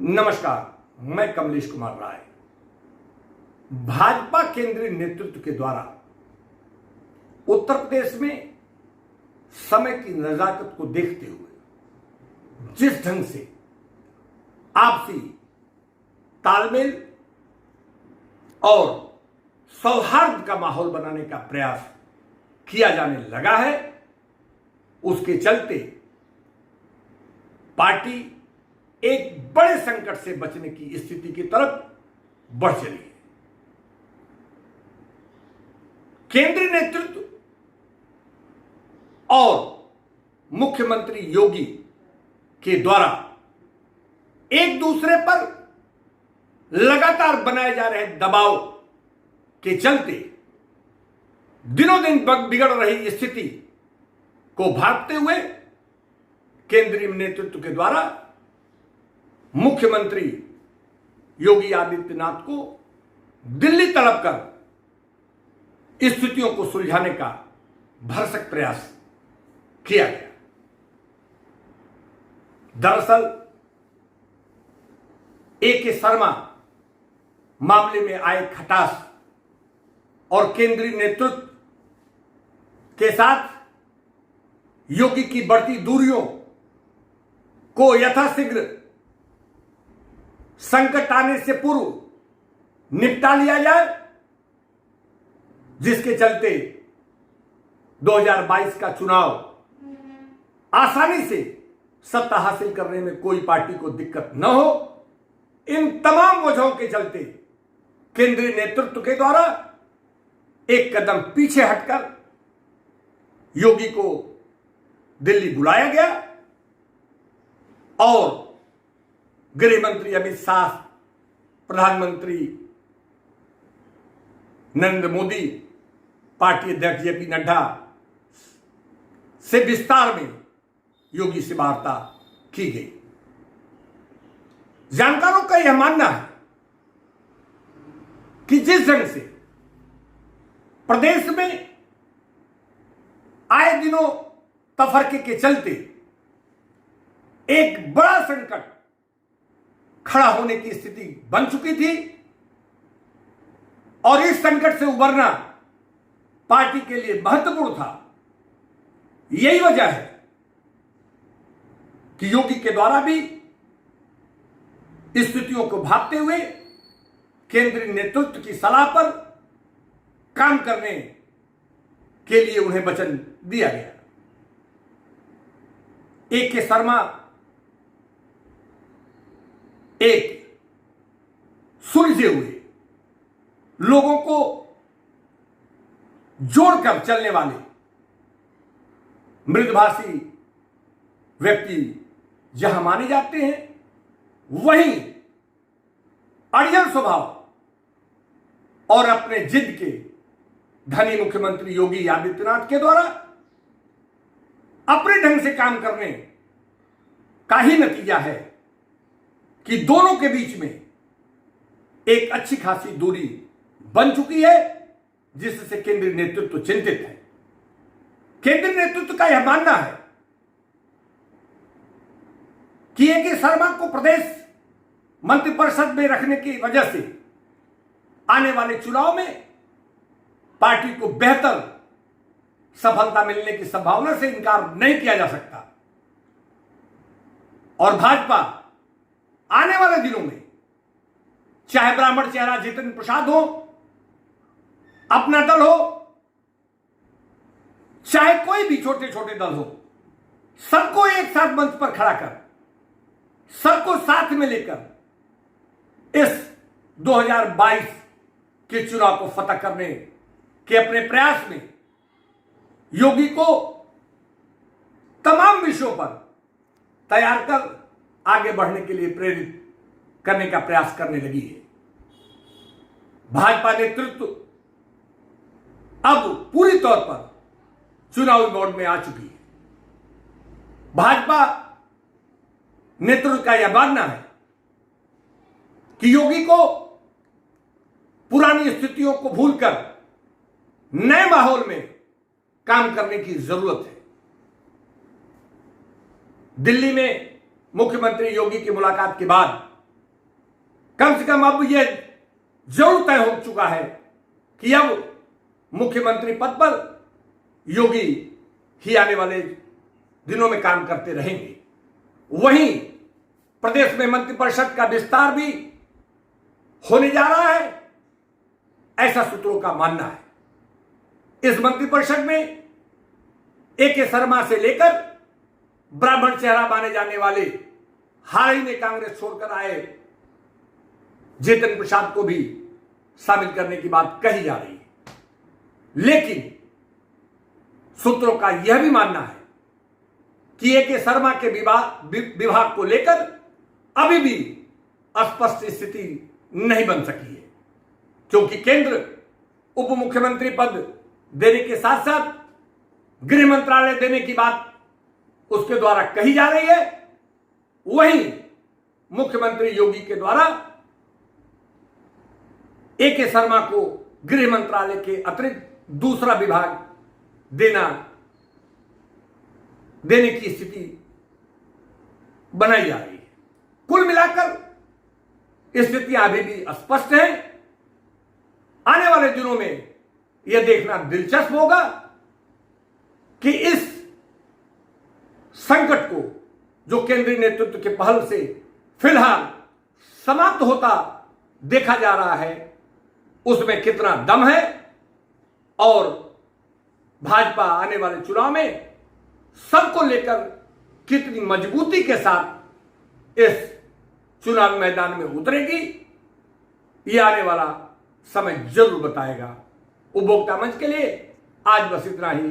नमस्कार, मैं कमलेश कुमार राय। भाजपा केंद्रीय नेतृत्व के द्वारा उत्तर प्रदेश में समय की नजाकत को देखते हुए जिस ढंग से आपसी तालमेल और सौहार्द का माहौल बनाने का प्रयास किया जाने लगा है, उसके चलते पार्टी एक बड़े संकट से बचने की स्थिति की तरफ बढ़ चली है। केंद्रीय नेतृत्व और मुख्यमंत्री योगी के द्वारा एक दूसरे पर लगातार बनाए जा रहे दबाव के चलते दिनों दिन बिगड़ रही स्थिति को भांपते हुए केंद्रीय नेतृत्व के द्वारा मुख्यमंत्री योगी आदित्यनाथ को दिल्ली तलब कर स्थितियों को सुलझाने का भरसक प्रयास किया गया। दरअसल ए.के. शर्मा मामले में आए खटास और केंद्रीय नेतृत्व के साथ योगी की बढ़ती दूरियों को यथाशीघ्र संकट आने से पूर्व निपटा लिया जाए, जिसके चलते 2022 का चुनाव आसानी से सत्ता हासिल करने में कोई पार्टी को दिक्कत न हो। इन तमाम वजहों के चलते केंद्रीय नेतृत्व के द्वारा एक कदम पीछे हटकर योगी को दिल्ली बुलाया गया और गृह मंत्री अमित शाह, प्रधानमंत्री नरेंद्र मोदी, पार्टी अध्यक्ष जेपी नड्डा से विस्तार में योगी से वार्ता की गई। जानकारों का यह मानना है कि जिस ढंग से प्रदेश में आए दिनों तफरके के चलते एक बड़ा संकट खड़ा होने की स्थिति बन चुकी थी और इस संकट से उबरना पार्टी के लिए महत्वपूर्ण था। यही वजह है कि योगी के द्वारा भी स्थितियों को भांपते हुए केंद्रीय नेतृत्व की सलाह पर काम करने के लिए उन्हें वचन दिया गया। ए.के. शर्मा एक सुलझे हुए, लोगों को जोड़कर चलने वाले मृदुभाषी व्यक्ति जहां माने जाते हैं, वहीं अड़ियल स्वभाव और अपने जिद के धनी मुख्यमंत्री योगी आदित्यनाथ के द्वारा अपने ढंग से काम करने का ही नतीजा है कि दोनों के बीच में एक अच्छी खासी दूरी बन चुकी है, जिससे केंद्रीय नेतृत्व चिंतित है। केंद्रीय नेतृत्व का यह मानना है कि ए.के. शर्मा को प्रदेश मंत्रिपरिषद में रखने की वजह से आने वाले चुनाव में पार्टी को बेहतर सफलता मिलने की संभावना से इनकार नहीं किया जा सकता और भाजपा आने वाले दिनों में चाहे ब्राह्मण चेहरा जितेंद्र प्रसाद हो, अपना दल हो, चाहे कोई भी छोटे छोटे दल हो, सबको एक साथ मंच पर खड़ा कर, सबको साथ में लेकर इस 2022 के चुनाव को फतह करने के अपने प्रयास में योगी को तमाम विषयों पर तैयार कर आगे बढ़ने के लिए प्रेरित करने का प्रयास करने लगी है। भाजपा नेतृत्व अब पूरी तौर पर चुनावी मोड में आ चुकी है। भाजपा नेतृत्व का यह मानना है कि योगी को पुरानी स्थितियों को भूलकर नए माहौल में काम करने की जरूरत है। दिल्ली में मुख्यमंत्री योगी की मुलाकात के बाद कम से कम अब यह जरूर तय हो चुका है कि अब मुख्यमंत्री पद पर योगी ही आने वाले दिनों में काम करते रहेंगे। वहीं प्रदेश में मंत्रिपरिषद का विस्तार भी होने जा रहा है, ऐसा सूत्रों का मानना है। इस मंत्रिपरिषद में ए.के. शर्मा से लेकर ब्राह्मण चेहरा माने जाने वाले हाल ही में कांग्रेस छोड़कर आए जेतन प्रसाद को भी शामिल करने की बात कही जा रही है। लेकिन सूत्रों का यह भी मानना है कि ए.के. शर्मा के विभाग को लेकर अभी भी स्पष्ट स्थिति नहीं बन सकी है, क्योंकि केंद्र उप मुख्यमंत्री पद देने के साथ साथ गृह मंत्रालय देने की बात उसके द्वारा कही जा रही है। वहीं मुख्यमंत्री योगी के द्वारा ए.के. शर्मा को गृह मंत्रालय के अतिरिक्त दूसरा विभाग देने की स्थिति बनाई जा रही है। कुल मिलाकर स्थितियां अभी भी अस्पष्ट है। आने वाले दिनों में यह देखना दिलचस्प होगा कि इस संकट को, जो केंद्रीय नेतृत्व के पहल से फिलहाल समाप्त होता देखा जा रहा है, उसमें कितना दम है और भाजपा आने वाले चुनाव में सबको लेकर कितनी मजबूती के साथ इस चुनावी मैदान में उतरेगी, यह आने वाला समय जरूर बताएगा। उपभोक्ता मंच के लिए आज बस इतना ही।